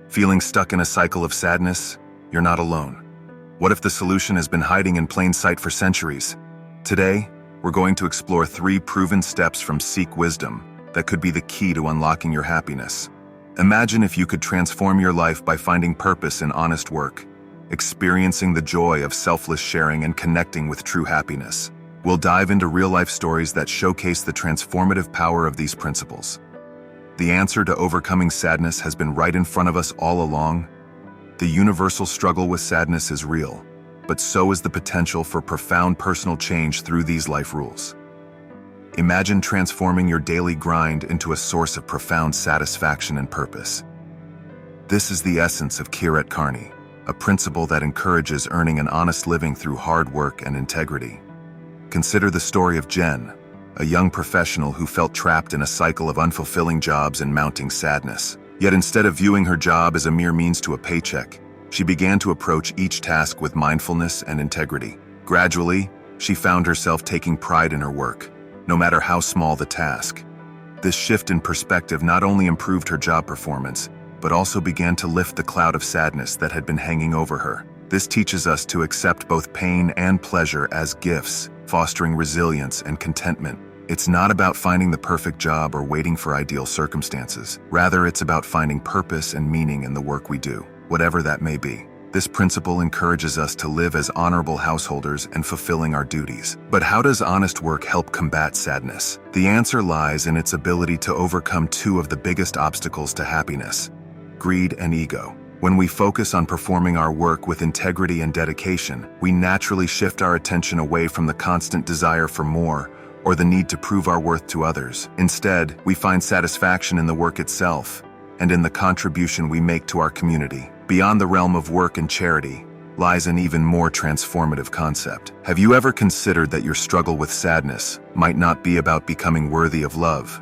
Feeling stuck in a cycle of sadness? You're not alone. What if the solution has been hiding in plain sight for centuries? Today, we're going to explore 3 proven steps from Seek Wisdom that could be the key to unlocking your happiness. Imagine if you could transform your life by finding purpose in honest work, experiencing the joy of selfless sharing and connecting with true happiness. We'll dive into real-life stories that showcase the transformative power of these principles. The answer to overcoming sadness has been right in front of us all along. The universal struggle with sadness is real, but so is the potential for profound personal change through these life rules. Imagine transforming your daily grind into a source of profound satisfaction and purpose. This is the essence of Kirat Karni, a principle that encourages earning an honest living through hard work and integrity. Consider the story of Jen, a young professional who felt trapped in a cycle of unfulfilling jobs and mounting sadness. Yet instead of viewing her job as a mere means to a paycheck, she began to approach each task with mindfulness and integrity. Gradually, she found herself taking pride in her work, no matter how small the task. This shift in perspective not only improved her job performance, but also began to lift the cloud of sadness that had been hanging over her. This teaches us to accept both pain and pleasure as gifts, fostering resilience and contentment. It's not about finding the perfect job or waiting for ideal circumstances. Rather, it's about finding purpose and meaning in the work we do, whatever that may be. This principle encourages us to live as honorable householders and fulfilling our duties. But how does honest work help combat sadness? The answer lies in its ability to overcome 2 of the biggest obstacles to happiness: greed and ego. When we focus on performing our work with integrity and dedication, we naturally shift our attention away from the constant desire for more or the need to prove our worth to others. Instead, we find satisfaction in the work itself and in the contribution we make to our community. Beyond the realm of work and charity lies an even more transformative concept. Have you ever considered that your struggle with sadness might not be about becoming worthy of love,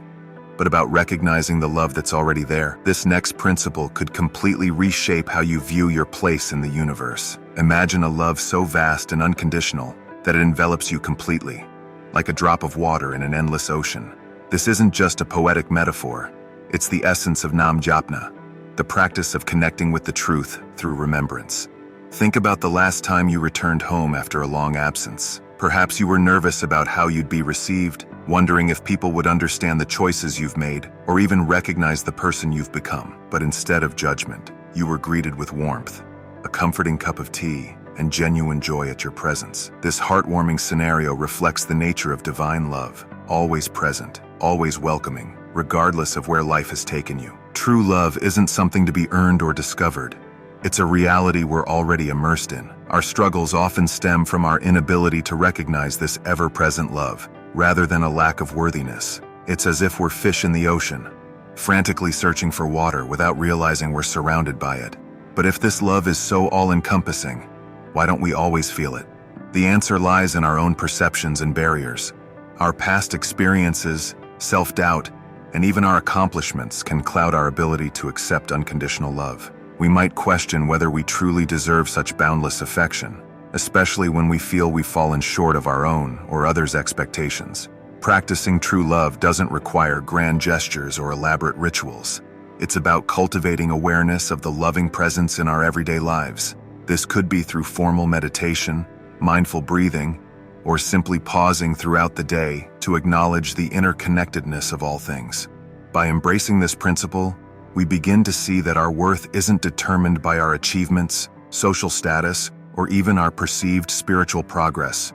but about recognizing the love that's already there? This next principle could completely reshape how you view your place in the universe. Imagine a love so vast and unconditional that it envelops you completely, like a drop of water in an endless ocean. This isn't just a poetic metaphor, it's the essence of Naam, Japna, the practice of connecting with the truth through remembrance. Think about the last time you returned home after a long absence. Perhaps you were nervous about how you'd be received, wondering if people would understand the choices you've made, or even recognize the person you've become. But instead of judgment, you were greeted with warmth, a comforting cup of tea, and genuine joy at your presence. This heartwarming scenario reflects the nature of divine love, always present, always welcoming, regardless of where life has taken you. True love isn't something to be earned or discovered. It's a reality we're already immersed in. Our struggles often stem from our inability to recognize this ever-present love, rather than a lack of worthiness. It's as if we're fish in the ocean, frantically searching for water without realizing we're surrounded by it. But if this love is so all-encompassing, why don't we always feel it? The answer lies in our own perceptions and barriers. Our past experiences, self-doubt, and even our accomplishments can cloud our ability to accept unconditional love. We might question whether we truly deserve such boundless affection, especially when we feel we've fallen short of our own or others' expectations. Practicing true love doesn't require grand gestures or elaborate rituals. It's about cultivating awareness of the loving presence in our everyday lives. This could be through formal meditation, mindful breathing, or simply pausing throughout the day to acknowledge the interconnectedness of all things. By embracing this principle, we begin to see that our worth isn't determined by our achievements, social status, or even our perceived spiritual progress.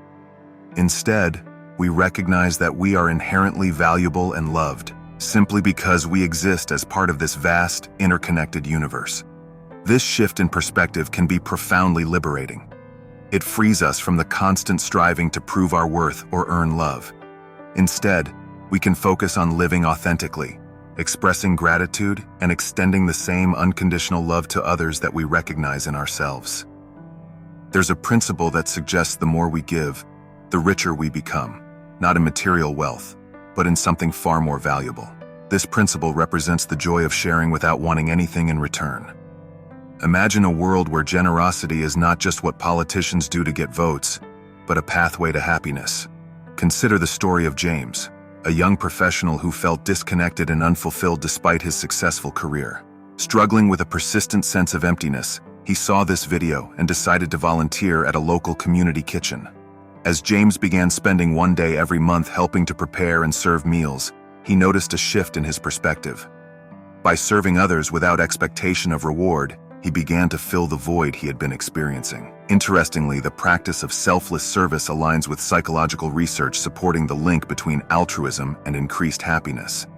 Instead, we recognize that we are inherently valuable and loved, simply because we exist as part of this vast, interconnected universe. This shift in perspective can be profoundly liberating. It frees us from the constant striving to prove our worth or earn love. Instead, we can focus on living authentically, expressing gratitude and extending the same unconditional love to others that we recognize in ourselves. There's a principle that suggests the more we give, the richer we become, not in material wealth, but in something far more valuable. This principle represents the joy of sharing without wanting anything in return. Imagine a world where generosity is not just what politicians do to get votes, but a pathway to happiness. Consider the story of James, a young professional who felt disconnected and unfulfilled despite his successful career. Struggling with a persistent sense of emptiness, he saw this video and decided to volunteer at a local community kitchen. As James began spending one day every month helping to prepare and serve meals, he noticed a shift in his perspective. By serving others without expectation of reward, he began to fill the void he had been experiencing. Interestingly, the practice of selfless service aligns with psychological research supporting the link between altruism and increased happiness.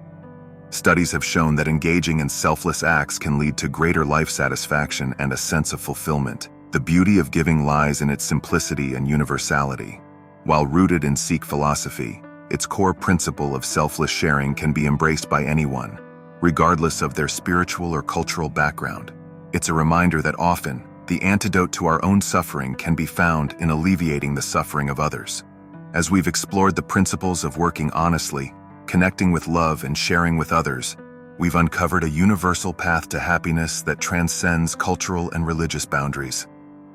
Studies have shown that engaging in selfless acts can lead to greater life satisfaction and a sense of fulfillment. The beauty of giving lies in its simplicity and universality. While rooted in Sikh philosophy, its core principle of selfless sharing can be embraced by anyone, regardless of their spiritual or cultural background. It's a reminder that often, the antidote to our own suffering can be found in alleviating the suffering of others. As we've explored the principles of working honestly, connecting with love and sharing with others, we've uncovered a universal path to happiness that transcends cultural and religious boundaries.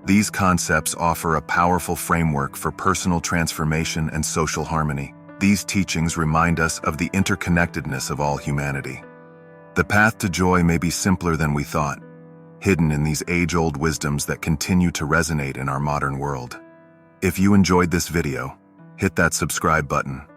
These concepts offer a powerful framework for personal transformation and social harmony. These teachings remind us of the interconnectedness of all humanity. The path to joy may be simpler than we thought, hidden in these age-old wisdoms that continue to resonate in our modern world. If you enjoyed this video, hit that subscribe button